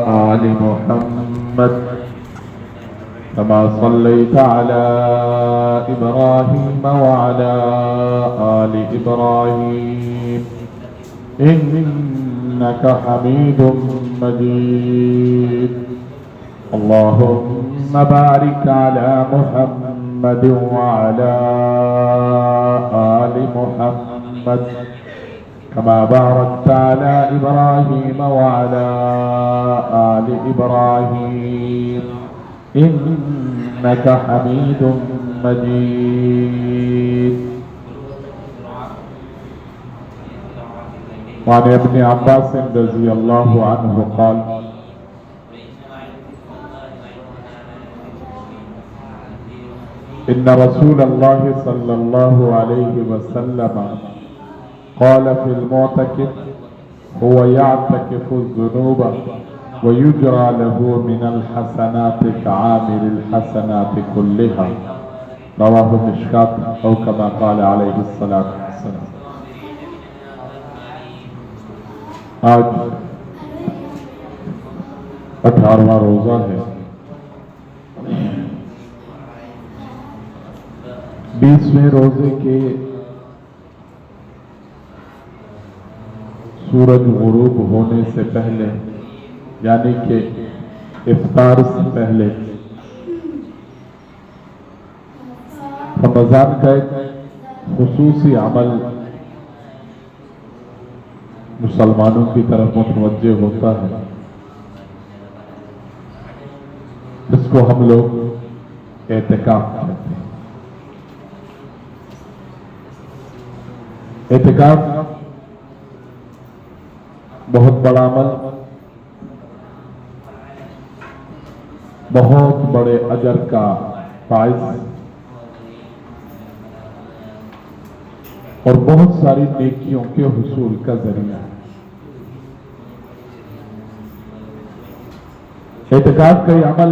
آل محمد كما صليت على إبراهيم وعلى آل إبراهيم إنك حميد مجيد. اللهم بارك على محمد وعلى آل محمد كما باركت على إبراهيم وعلى آل إبراهيم إنك حميد مجيد. وعن ابن عباس رضي الله عنه قال إن رسول الله صلى الله عليه وسلم قال في المعتكف هو يعتكف الذنوب ويجرى له من الحسنات كعامل الحسنات كلها. رواه مشکات او كما قال عليه الصلاة والسلام. آج 18واں روزہ ہے. 20ویں روزے کے سورج غروب ہونے سے پہلے یعنی کہ افطار سے پہلے رمضان کا ایک خصوصی عمل مسلمانوں کی طرف متوجہ ہوتا ہے جس کو ہم لوگ اعتکاف کہتے ہیں. اعتکاف بہت بڑا عمل، بہت بڑے اجر کا باعث اور بہت ساری نیکیوں کے حصول کا ذریعہ ہے. اعتکاف کا یہ عمل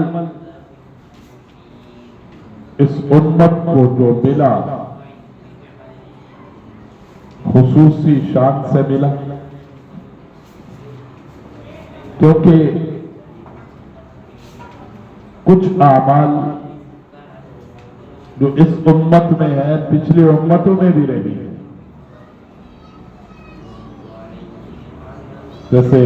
اس امت کو جو ملا خصوصی شان سے ملا، کیونکہ کچھ اعمال جو اس امت میں ہیں پچھلی امتوں میں بھی رہی ہے. جیسے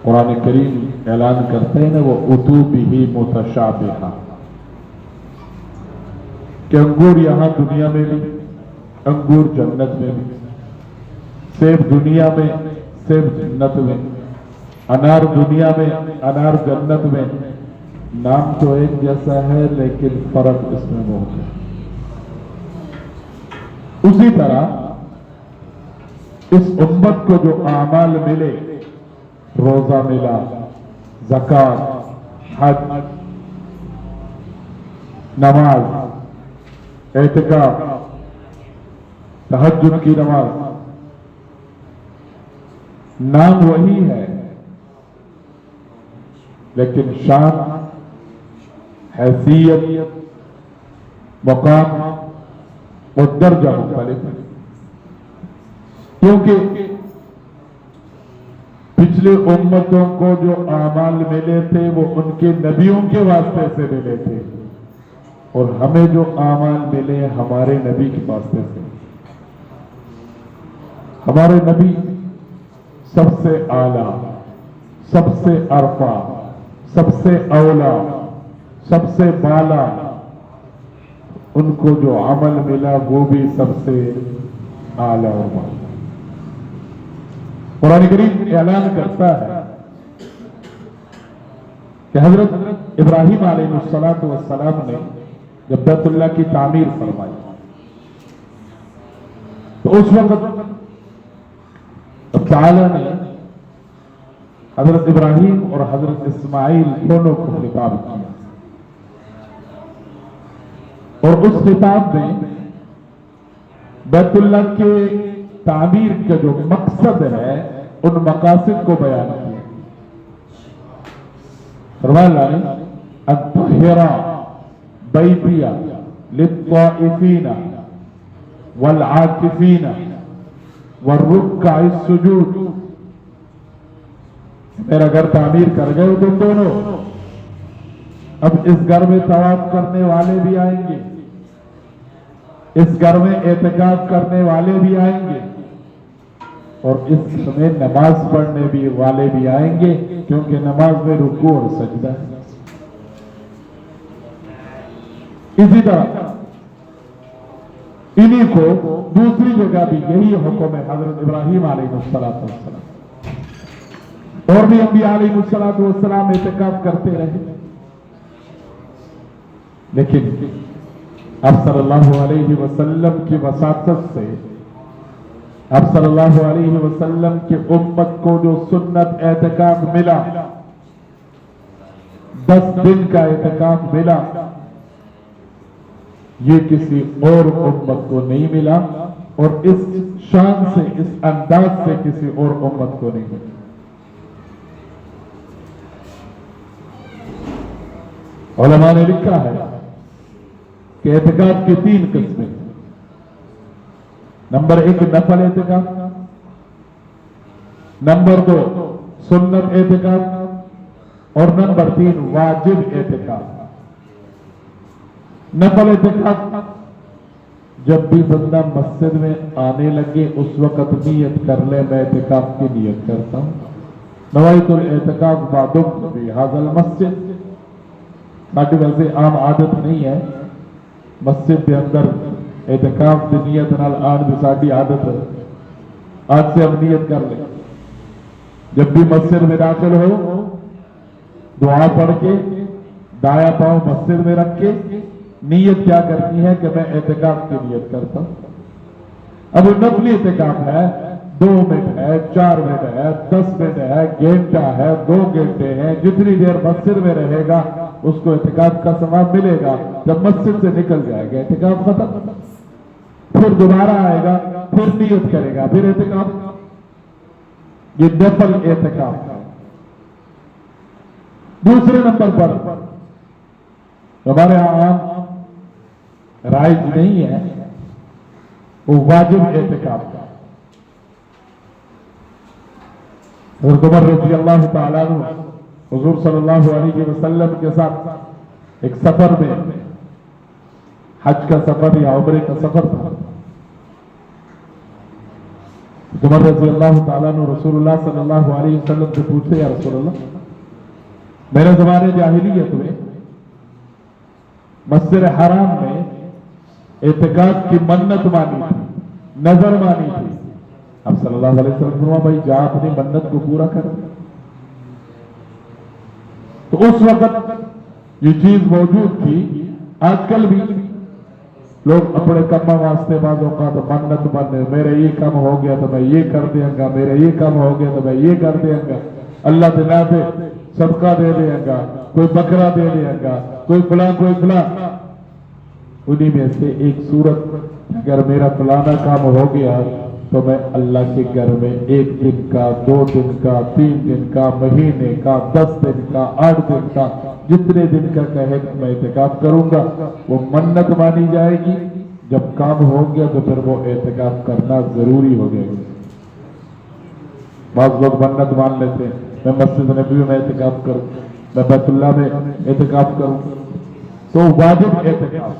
قرآن کریم اعلان کرتے ہیں نا وہ اتو بہ متشابہہ، کہ انگور یہاں دنیا میں بھی، انگور جنت میں بھی، سیب دنیا میں، سیب جنت میں، انار دنیا میں، انار جنت میں. نام تو ایک جیسا ہے لیکن فرق اس میں بہت ہے. اسی طرح اس امت کو جو اعمال ملے، روزہ ملا، زکوٰۃ، حج، نماز، اعتکاف، تہجد کی نماز، نام وہی ہے لیکن شان، حیثیت، مقام اور درجہ مختلف ہے. کیونکہ پچھلے امتوں کو جو اعمال ملے تھے وہ ان کے نبیوں کے واسطے سے ملے تھے اور ہمیں جو اعمال ملے ہمارے نبی کے واسطے سے. ہمارے نبی سب سے اعلیٰ، سب سے ارفع، سب سے اولا، سب سے بالا. ان کو جو عمل ملا وہ بھی سب سے اعلیٰ اور بالا. قرآن کریم اعلان کرتا ہے کہ حضرت ابراہیم علیہ السلام نے جب بیت اللہ کی تعمیر فرمائی تو اس وقت تعالیٰ نے حضرت ابراہیم اور حضرت اسماعیل دونوں کو خطاب کیا اور اس خطاب میں بیت اللہ کے تعمیر کا جو مقصد ہے ان مقاصد کو بیان کیا. فرمایا اطہر بیتی للطائفین والعاکفین والرکع السجود. मेरा घर तामीर कर गए तुम दोनों, अब इस घर में तवाफ करने वाले भी आएंगे, इस घर में एहतिकाफ करने वाले भी आएंगे, और इसमें नमाज पढ़ने भी वाले भी आएंगे, क्योंकि नमाज में रुकू और सजदा है। इसी तरह इन्हीं को दूसरी जगह भी यही हुक्म है हजरत इब्राहीम अलैहिस्सलाम, और भी अंबिया अलैहिस्सलाम एहतिकाफ करते रहे, लेकिन अब सल्लल्लाहु अलैहि वसल्लम की वसातत से, अब सल्लल्लाहु अलैहि वसल्लम की उम्मत को जो सुन्नत एहतिकाफ मिला, 10 दिन का एहतिकाफ मिला, ये किसी और उम्मत को नहीं मिला, और इस शान से, इस अंदाज से किसी और उम्मत को नहीं मिला। उलमा ने लिखा है कि एहतिकाफ की 3 किस्में, नंबर 1 नफल एहतिकाफ, नंबर 2 सुन्नत एहतिकाफ, और नंबर 3 वाजिब एहतिकाफ। नफल एहतिकाफ, जब भी बंदा मस्जिद में आने लगे उस वक्त नियत कर ले, मैं एहतिकाफ की नियत करता हूं, नवाइतुल एहतिकाफ बादुम भी हाज़िल मस्जिद। बाकी वैसे आम आदत नहीं है मस्जिद के अंदर एहतिकाफ की नियत नाल आन की साडी आदत है, आज से हम नियत कर ले, जब भी मस्जिद में दाखिल हो दुआ पढ़ के दाया पांव मस्जिद में रख के नियत क्या करनी है कि मैं एहतिकाफ की नियत करता हूं। अब नफली एहतिकाफ है, 2 मिनट है, 4 मिनट है, 10 मिनट है, घंटा है, 2 घंटे हैं, जितनी देर मस्जिद में रहेगा उसको एहतिकाफ का सवाब मिलेगा। जब मस्जिद से निकल जाएगा एहतिकाफ खत्म, फिर दोबारा आएगा, फिर नियत करेगा, फिर एहतिकाफ। ये नफल एहतिकाफ है। दूसरे नंबर पर हमारे यहां राइज नहीं है, वो वाजिब एहतिकाफ का। हज़रत उमर रज़ियल्लाहु तआला अन्हु हुज़ूर सल्लल्लाहु अलैहि वसल्लम के साथ एक सफर में, हज का सफर या उम्रे का सफर था, उमर रज़ियल्लाहु तआला अन्हु रसूलुल्लाह सल्लल्लाहु अलैहि वसल्लम से पूछते, या रसूलल्लाह, मेरे ज़माने जाहिलियत में मस्जिद हराम में एहतिकाफ की मन्नत मानी थी, नजर मानी थी। अब सल्लल्लाहु अलैहि वसल्लम फरमाया, भाई जा अपनी मन्नत को पूरा कर। तो उस वक्त ये चीज मौजूद थी। आजकल भी लोग अपने कम वास्ते बाजों का तो मन्नत माने, मेरे ये काम हो गया तो मैं ये कर देंगा, मेरे ये काम हो गया तो मैं ये कर देंगा, अल्लाह दिला दे सदका दे देगा, कोई बकरा दे देगा, कोई फला। उन्हीं में से एक सूरत, अगर मेरा फलाना काम हो गया तो मैं अल्लाह के घर में 1 दिन का, 2 दिन का, 3 दिन का, महीने का, 10 दिन का, 8 दिन का, जितने दिन का कहे मैं एहतिकाफ करूंगा, वो मन्नत मानी जाएगी। जब काम हो गया तो फिर वो एहतिकाफ करना जरूरी हो जाएगा। बहुत लोग मन्नत मान लेते हैं, मैं मस्जिद नबी में एहतिकाफ करूं, मैं बैतुल्लाह में एहतिकाफ करूं, तो वाजिब एहतिकाफ,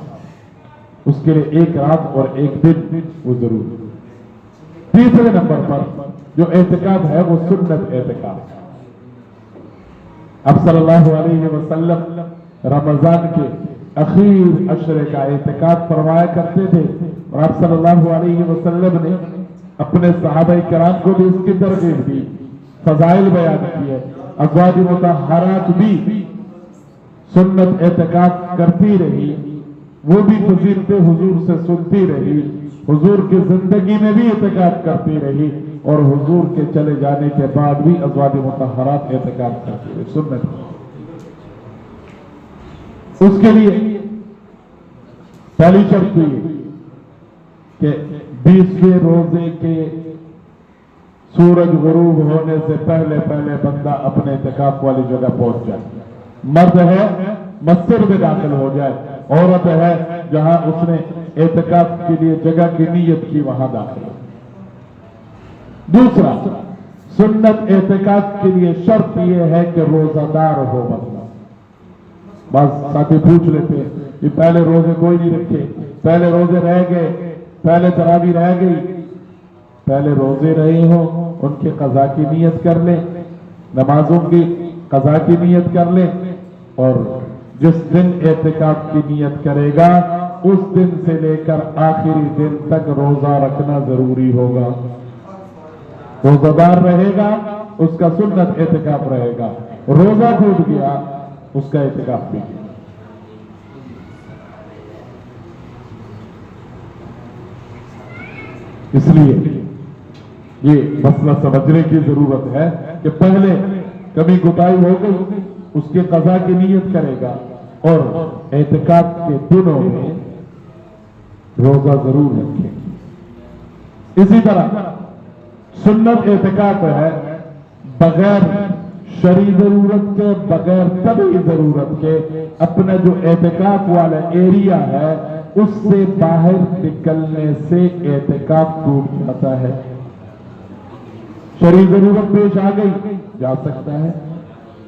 उसके लिए 1 रात और 1 दिन वो जरूर। तीसरे नंबर पर जो एहतिकाफ है वो सुन्नत एहतिकाफ। अब सल्लल्लाहु अलैहि वसल्लम रमजान के अखीर अशरे का एहतिकाफ फरमाया करते थे, और अब सल्लल्लाहु अलैहि वसल्लम ने अपने सहाबा किराम को भी इसकी तरगीब दी, फजाइल बयान किए। अज़वाज मुतहहरात भी सुन्नत एहतिकाफ करती रही, वो भी फजीलतें हुजूर से सुनती रही, हुजूर की जिंदगी में भी एहतिकाफ करती रही, और हुजूर के चले जाने के बाद भी अज़वाज मुतहहरात एहतिकाफ करती रही सुन्नत। उसके लिए पहली शर्त हुई कि 20वें रोजे के सूरज गुरूब होने से पहले पहले बंदा अपने एहतिकाफ वाली जगह पहुंच जाए। मर्द है मस्जिद में दाखिल हो जाए, औरत है जहां उसने एहतिकाफ के लिए जगह की नीयत की वहां दाखिल हो। दूसरा, सुन्नत एहतिकाफ के लिए शर्त यह है कि रोजादार हो बंदा। बस साथी पूछ लेते हैं कि पहले रोजे कोई नहीं रखे, पहले रोजे रह गए, पहले तरावी रह गई, पहले रोजे रहे हो उनके कज़ा की नीयत कर ले, नमाजों की कज़ा की नीयत कर ले, और जिस दिन एहतिकाफ की नीयत करेगा उस दिन से लेकर आखिरी दिन तक रोजा रखना जरूरी होगा। रोजादार रहेगा उसका सुन्नत एहतिकाफ रहेगा, रोजा टूट गया उसका एहतिकाफ भी गया। इसलिए ये मसला समझने की जरूरत है कि पहले कभी गुताई हो गई उसके कज़ा की नीयत करेगा और एहतिकाफ के दिनों में रोजा जरूर रखेगा। इसी तरह सुन्नत एहतिकाफ है बगैर शरई जरूरत के, बगैर तबी जरूरत के अपना जो एहतिकाफ वाला एरिया है उससे बाहर निकलने से एहतिकाफ टूट जाता है। शरई जरूरत पेश आ गई जा सकता है,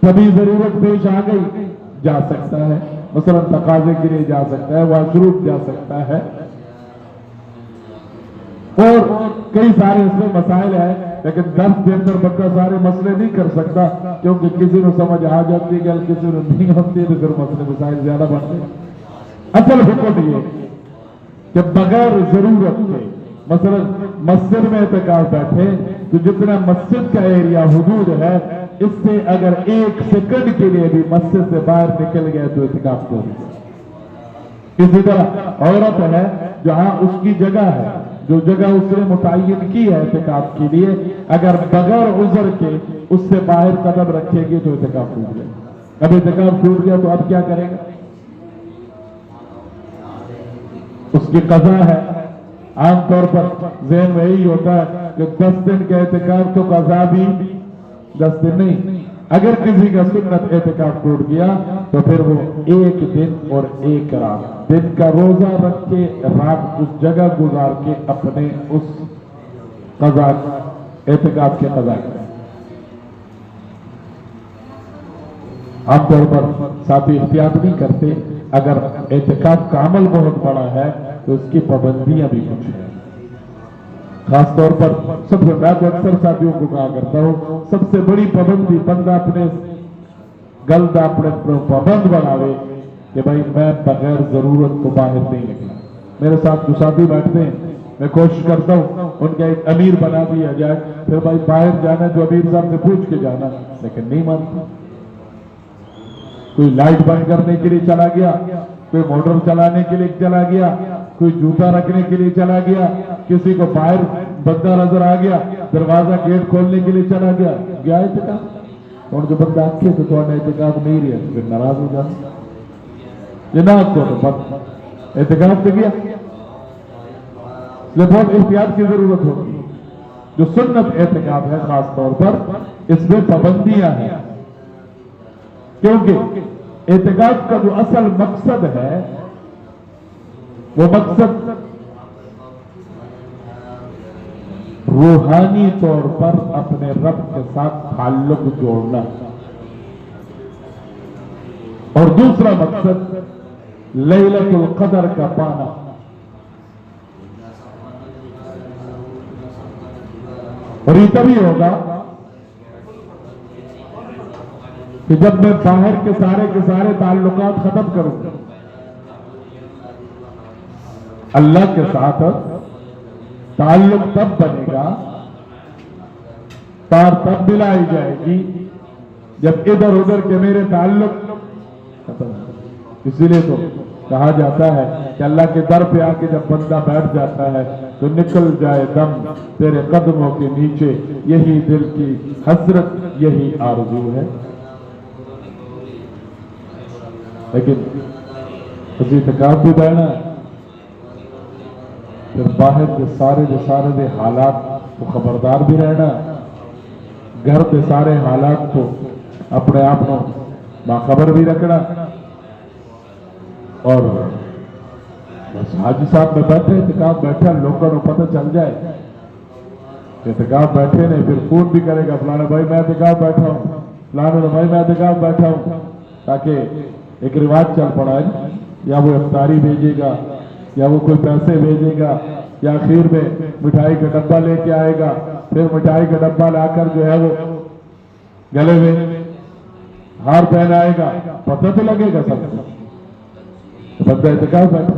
तभी जरूरत पेश आ गई जा सकता है, मसलन तकाजे के लिए जा सकता है, वाशरूम जा सकता है, और कई सारे इसमें मसाइल है। लेकिन 10 के अंदर बंदा सारे मसले नहीं कर सकता क्योंकि किसी को समझ आ जाती है, किसी को नहीं होती, तो फिर मसले मसाइल ज्यादा बढ़ते हैं। असल हुक्म ये कि बगैर जरूरत के मसलन मस्जिद में एहतिकाफ बैठे तो जितना मस्जिद का एरिया हुदूद है इससे अगर 1 सेकंड के लिए भी मस्जिद से बाहर निकल गया तो एहतिकाफ हो गया। इसी तरह औरत है जहां उसकी जगह है, जो जगह उसने मुतय्यन की है एहतिकाफ के लिए, अगर बगैर उज़र के उससे बाहर कदम रखेगी तो एहतिकाफ टूट गया। अब एहतिकाफ टूट गया तो अब क्या करेगा? उसकी कज़ा है। आमतौर पर ज़हन में यही होता है कि 10 दिन का एहतिकाफ तो कज़ा भी 10 दिन नहीं। अगर किसी का सुन्नत एहतिकाफ टूट गया तो फिर वो 1 दिन और 1 रात दिन का रोजा रख के रात उस जगह गुजार के अपने उस कज़ा एहतिकाफ के कज़ा करें। आमतौर पर साथी एहतियात नहीं करते, अगर एहतिकाफ का अमल बहुत बड़ा है तो इसकी पाबंदियां भी कुछ है। खासतौर पर सबसे मैं तो अक्सर साथियों को कहा करता हूं सबसे बड़ी पाबंदी बंदा अपने गलत अपने पाबंद बनावे कि भाई मैं बगैर जरूरत को बाहर नहीं निकला। मेरे साथ जो साथी बैठते हैं मैं कोशिश करता हूं उनका एक अमीर बना दिया जाए, फिर भाई बाहर जाना जो अमीर साहब से पूछ के जाना, लेकिन नहीं मानता। कोई लाइट बंद करने के लिए चला गया, कोई मोटर चलाने के लिए चला गया, कोई जूता रखने के लिए चला गया, किसी को बाहर बंदा नजर आ गया दरवाजा गेट खोलने के लिए चला गया, गया एहतिकाफ। और जो बंदा आखे तो थोड़ा एहतिकाफ नहीं रहा फिर नाराज हो जाता जनाब को तो बस एहतिकाफ से गया। इसलिए बहुत एहतियात की जरूरत होगी। जो सुन्नत एहतिकाफ है खास तौर पर इसमें पाबंदियां हैं, क्योंकि एहतिकाफ का जो असल मकसद है वो मकसद रूहानी तौर पर अपने रब के साथ ताल्लुक जोड़ना, और दूसरा मकसद लैलतुल क़दर का पाना। और ये तभी होगा कि जब मैं बाहर के सारे ताल्लुकात खत्म करूंगा, अल्लाह के साथ ताल्लुक तब बनेगा, तार तब मिलाई जाएगी जब इधर उधर के मेरे ताल्लुक खत्म। इसीलिए तो कहा जाता है कि अल्लाह के दर पे आके जब बंदा बैठ जाता है तो निकल जाए दम तेरे कदमों के नीचे, यही दिल की हसरत, यही आरज़ू है। लेकिन उसी तकाब भी बहना फिर बाहर के सारे दे हालात को खबरदार भी रहना, घर के सारे हालात को अपने आप को बाखबर भी रखना। और बस हाजी साहब में बैठे इत्तेकाफ बैठे लोगों को पता चल जाए एहतिकाफ बैठे नहीं, फिर फोन भी करेगा फलाना भाई मैं एहतिकाफ बैठा हूँ, फलाना भाई मैं एहतिकाफ बैठा हूँ, ताकि एक रिवाज चल पड़ा है ना, या वो इफ्तारी भेजेगा या वो कोई पैसे भेजेगा या आखिर में मिठाई का डब्बा लेके आएगा, फिर मिठाई का डब्बा लाकर जो है वो गले में हार पहनाएगा, पता तो लगेगा सबको, तो बंदा एहतिकाफ बैठा।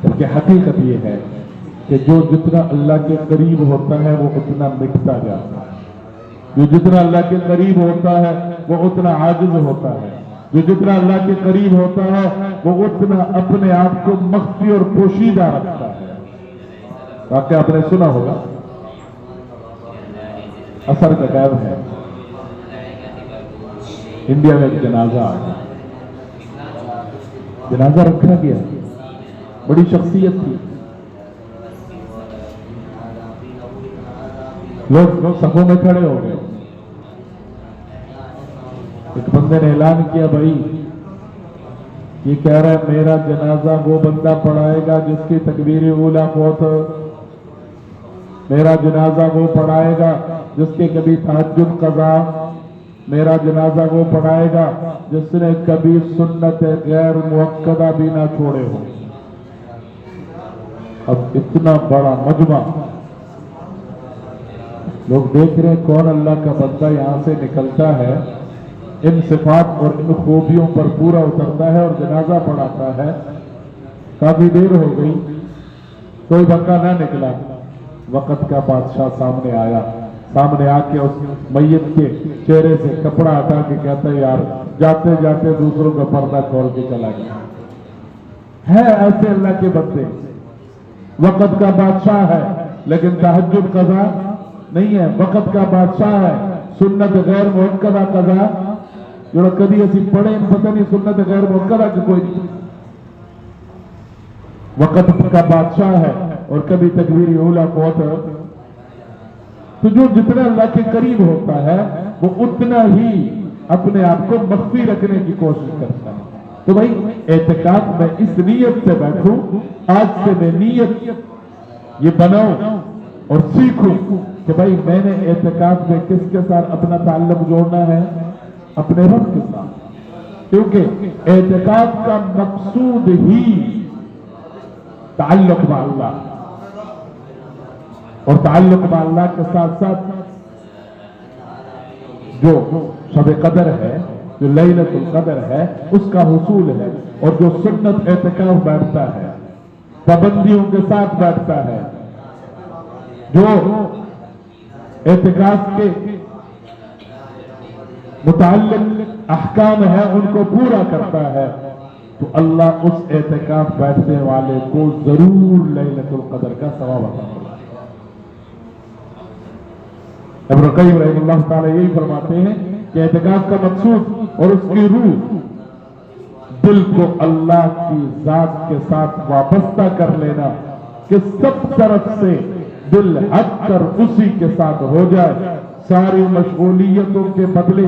जबकि हकीकत ये है कि जो जितना अल्लाह के करीब होता है वो उतना मिटता जाता है, जो जितना अल्लाह के करीब होता है वो उतना आजिज होता है, जो जितना अल्लाह के करीब होता है वो उतना अपने आप को मख्फी और पोशीदा रखता है। वाकई आपने सुना होगा, असर का टाइम है, इंडिया में एक जनाजा रखा गया, बड़ी शख्सियत थी, लोग सफों में खड़े हो गए। एक बंदे ने ऐलान किया, भाई ये कह रहा है मेरा जनाजा वो बंदा पढ़ाएगा जिसकी तकबीर ऊला फौत हो, मेरा जनाजा वो पढ़ाएगा जिसके कभी तहज्जुद कज़ा, मेरा जनाजा वो पढ़ाएगा जिसने कभी सुन्नत गैर मुअक्कदा भी ना छोड़े हो। अब इतना बड़ा मजमा, लोग देख रहे हैं कौन अल्लाह का बंदा यहां से निकलता है, इन सिफात और इन खूबियों पर पूरा उतरता है और जनाजा पढ़ाता है। काफी देर हो गई, कोई बंदा ना निकला, वक्त का बादशाह सामने आया, सामने आके उस मैयत के चेहरे से कपड़ा हटा के कहता है यार जाते जाते दूसरों का पर्दा खोल के चला गया। है ऐसे अल्लाह के बंदे, वक्त का बादशाह है लेकिन तहज्जुद कज़ा नहीं है, वक्त का बादशाह है सुन्नत गैर मुअक्कदा कज़ा जो कभी ऐसी पढ़े पता नहीं, सुन्नत गैर मुअक्कदा की कोई नहीं, वक्त का बादशाह है और कभी तकबीर ऊला फौत। तो जो जितना अल्लाह के करीब होता है वो उतना ही अपने आप को मख्फी रखने की कोशिश करता है। तो भाई एहतिकाफ में इस नीयत से बैठूं, आज से मैं नीयत ये बनाऊं और सीखूं कि भाई मैंने एहतिकाफ में किसके साथ अपना ताल्लुक जोड़ना है, अपने रब के साथ, क्योंकि एहतिकाफ का मकसूद ही ताल्लुक में अल्लाह, और ताल्लुक में अल्लाह के साथ साथ जो शब कदर है, जो लैलतुल कदर है उसका हुसूल है, और जो सुन्नत एहतिकाफ बैठता है पाबंदियों के साथ बैठता है, जो एहतिकाफ के मुताल्लिक अहकाम है उनको पूरा करता है, तो अल्लाह उस एहतिकाफ बैठने वाले को जरूर लैलतुल कदर का सवाब अता फरमाएगा। इब्न क़य्यिम रहमतुल्लाह ताला यही फरमाते हैं कि एहतिकाफ का मकसूद और उसकी रूह दिल को अल्लाह की जात के साथ वाबस्ता कर लेना, कि सब तरफ से दिल हट कर उसी के साथ हो जाए, सारी मशगूलियतों के बदले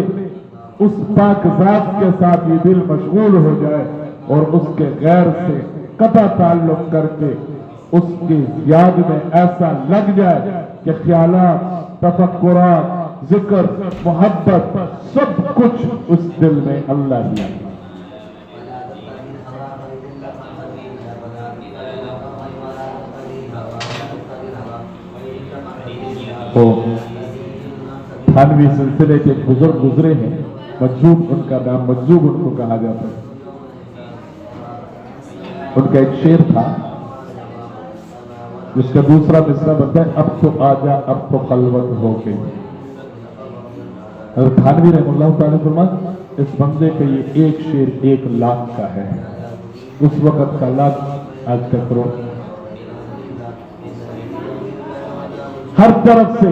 उस पाक जात के साथ ये दिल मशगूल हो जाए और उसके गैर से कता ताल्लुक करके उसकी याद में ऐसा लग जाए कि ख्यालात, तफक्कुरात, जिक्र, मोहब्बत सब कुछ उस दिल में अल्लाह ही है। तो थानवी सिलसिले के बुजुर्ग गुजरे हैं, मजजूब उनका नाम, मजजूब उनको कहा जाता है। उनका एक शेर था जिसका दूसरा मिसरा बनता है, अब तो आजा अब तो खलवत हो गई। और थानवी रहमतुल्लाह ताला फरमाते, इस बंदे का ये एक शेर 1 लाख का है, उस वक्त का लाख आज का करोड़। हर तरफ से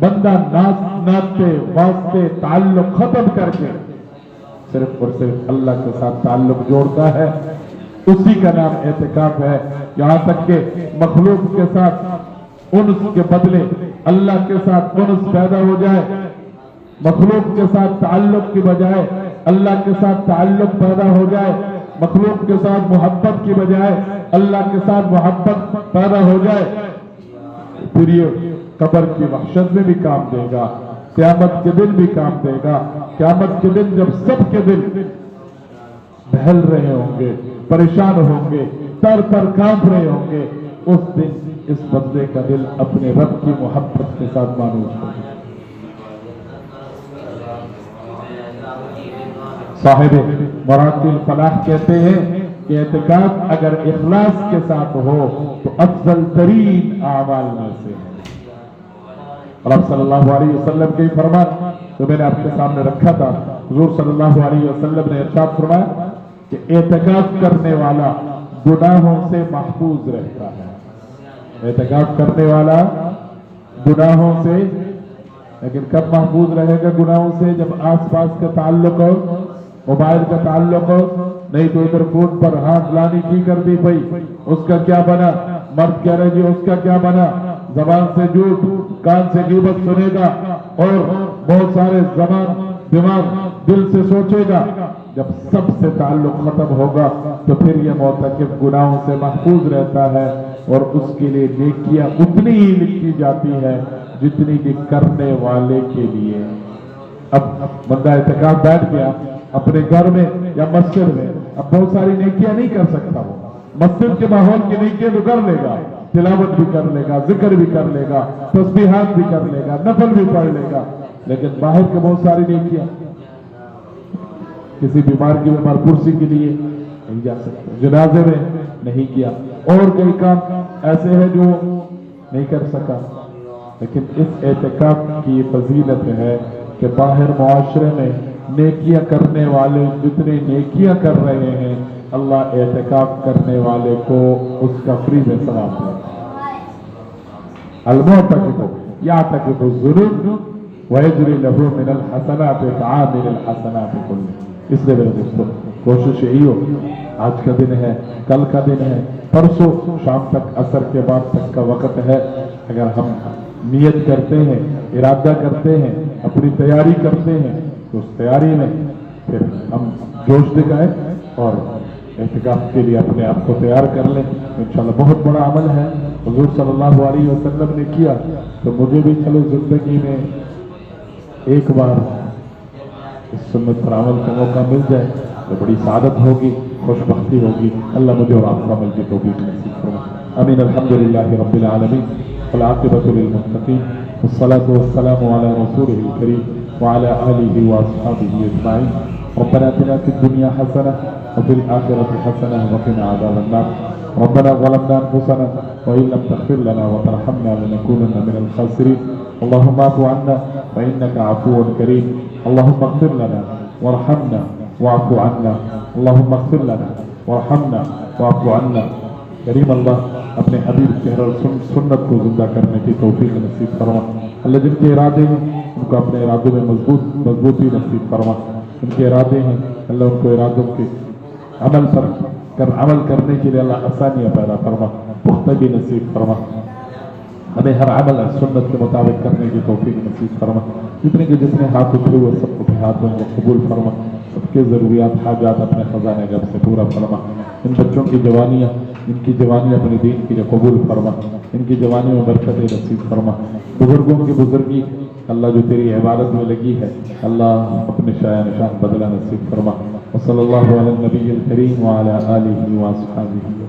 बंदा नाते वास्ते ताल्लुक खत्म करके सिर्फ और सिर्फ अल्लाह के साथ ताल्लुक जोड़ता है, उसी का नाम एहतिकाफ है। यहां तक के मखलूक के साथ उन्स के बदले अल्लाह के साथ उन्स पैदा हो जाए, मखलूक के साथ ताल्लुक की बजाय अल्लाह के साथ ताल्लुक पैदा हो जाए, मखलूक के साथ मोहब्बत की बजाय अल्लाह के साथ मोहब्बत पैदा हो जाए, फिर ये कब्र की वहशत में भी काम देगा, क़यामत के दिन भी काम देगा। क़यामत के दिन जब सबके दिल बहल रहे होंगे, परेशान होंगे, तर तर कांप रहे होंगे, उस दिन इस बंदे का दिल अपने रब की मोहब्बत के साथ मानूस होगा। साहिब मरातिल फलाह कहते हैं कि एतिकाफ अगर इखलास के साथ हो तो अफजल तरीन आमाल में से है। और अब सल्लल्लाहु अलैहि वसल्लम के फरमान तो मैंने आपके सामने रखा था। हुजूर सल्लल्लाहु अलैहि वसल्लम ने इरशाद फरमाया कि एतिकाफ करने वाला गुनाहों से महफूज रहता है। एतिकाफ करने वाला गुनाहों से, लेकिन कब महफूज रहेगा गुनाहों से? जब आसपास का ताल्लुक हो, मोबाइल का ताल्लुक हो, नहीं तो इधर फोन पर हाँ फलानी की कर दी भाई, उसका क्या बना, मर्द कह रहे जी उसका क्या बना, जबान से झूठ, कान से गीबत सुनेगा और बहुत सारे जबान दिमाग दिल से सोचेगा। जब सबसे ताल्लुक खत्म होगा तो फिर यह मुतकिफ गुनाहों से महफूज रहता है और उसके लिए नेकियां उतनी ही लिखी जाती है जितनी कि करने वाले के लिए। अब बंदा इत्तिकाफ बैठ गया अपने घर में या मस्जिद में, अब बहुत सारी नेकियां नहीं कर सकता। वो मस्जिद के माहौल की नेकियां तो कर लेगा, तिलावत भी कर लेगा, जिक्र भी कर लेगा, तस्बीहात भी कर लेगा, नफल भी पढ़ लेगा, लेकिन बाहर के बहुत सारी नेकियां, किसी बीमार की बीमार कुर्सी के लिए नहीं जा सकते, जनाजे में नहीं किया, और कई काम ऐसे हैं जो नहीं कर सका। लेकिन इस एतिकाफ की फजीलत है कि बाहर मुआशरे में नेकियां करने वाले जितने नेकियां कर रहे हैं, अल्लाह एतिकाफ करने वाले को उसका फ्री में सवाब देगा। अल-मुअतकिफ़ु यअतकिफ़ु ज़ुनूब व यजरी लहू मिनल हसनाति कआमिलिल हसनाति कुल्लिह। इसलिए मेरे दोस्तों कोशिश यही हो, आज का दिन है, कल का दिन है, परसों शाम तक, असर के बाद तक का वक्त है। अगर हम नियत करते हैं, इरादा करते हैं, अपनी तैयारी करते हैं, तो उस तैयारी में फिर हम जोश दिखाएं और एतिकाफ के लिए अपने आप को तैयार कर लें। इंशाल्लाह बहुत बड़ा अमल है, हुजूर सल्लल्लाहु अलैहि वसल्लम ने किया, तो मुझे भी चलो जिंदगी में एक बार इस सुन्नत पर अमल का मौका मिल जाए तो बड़ी सादत होगी, खुशबख्ती होगी। अल्लाह मुझे और आपको अमल की तौफीक नसीब फरमाए। आमीन। अल्हम्दुलिल्लाहि रब्बिल आलमीन वल आक़िबतु लिल मुत्तक़ीन वस्सलातु वस्सलामु अला रसूलिहिल करीम व अला आलिहि व अस्हाबिहि अजमाईन। रब्बना आतिना फिद दुनिया हसनह व फिल आखिरति हसनह व क़िना अज़ाबन नार। रब्बना ज़लमना अनफुसना व इन लम तग़फिर लना व तरहमना लनकूनन्ना मिनल ख़ासिरीन। अल्लाहुम्मा अफ़ु अन्ना फ इन्नका अफ़ुव्वुन करीम। अल्लाहुम्मा अग़फिर लना वरहमना वाफ़ु अन्ना। अल्लाहुम्मा अग़फिर लना वरहमना वाफ़ु अन्ना। करीम अल्लाह अपने हबीब के हर सुन्नत को जिंदा करने की तौफीक नसीब फरमा। अल्लाह जिनके इरादे हैं उनको अपने इरादों में मजबूती नसीब फरमा। उनके इरादे हैं अल्लाह उनको इरादों के अमल करने के लिए अल्लाह आसानियाँ पैदा फरमा, पुख्तगी नसीब फरमा। हमें हर अमल सुन्नत के मुताबिक करने की तौफीक नसीब फरमा। जितने हाथ उठे हुए सबको हाथों को कबूल फरमा। सबके ज़रूरियात हाजात अपने ख़ज़ाने गब से पूरा फरमा। इन बच्चों की जवानियाँ, इनकी जवानी अपने दीन के लिए कबूल फरमा। इनकी जवानी में बरकत नसीब फरमा। बुजुर्गों की बुजुर्गी अल्लाह जो तेरी इबादत में लगी है, अल्लाह अपने शाया निशान बदला नसीब फरमा। वसल्लल्लाहु अला नबील करीम व अला आलिहि व अस्हाबिहि।